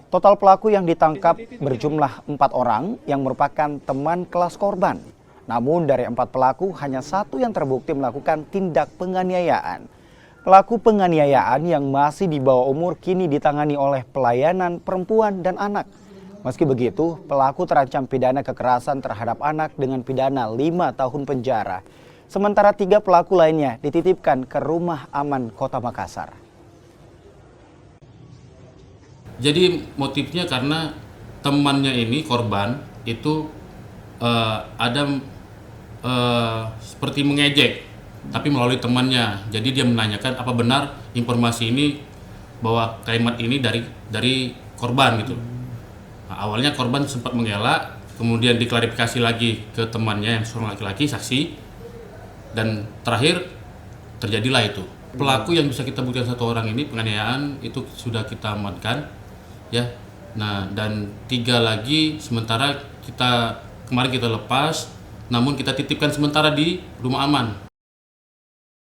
Total pelaku yang ditangkap berjumlah 4 orang yang merupakan teman kelas korban. Namun dari 4 pelaku hanya 1 yang terbukti melakukan tindak penganiayaan. Pelaku penganiayaan yang masih di bawah umur kini ditangani oleh pelayanan perempuan dan anak. Meski begitu, pelaku terancam pidana kekerasan terhadap anak dengan pidana 5 tahun penjara. Sementara 3 pelaku lainnya dititipkan ke Rumah Aman Kota Makassar. Jadi motifnya karena temannya ini, korban, itu ada seperti mengejek, tapi melalui temannya. Jadi dia menanyakan apa benar informasi ini, bahwa kalimat ini dari korban gitu. Nah, awalnya korban sempat mengelak, kemudian diklarifikasi lagi ke temannya yang seorang laki-laki, saksi, dan terakhir terjadilah itu. Pelaku yang bisa kita buktikan 1 orang ini penganiayaan itu sudah kita amankan. Ya, nah dan 3 lagi sementara kemarin kita lepas, namun kita titipkan sementara di Rumah Aman.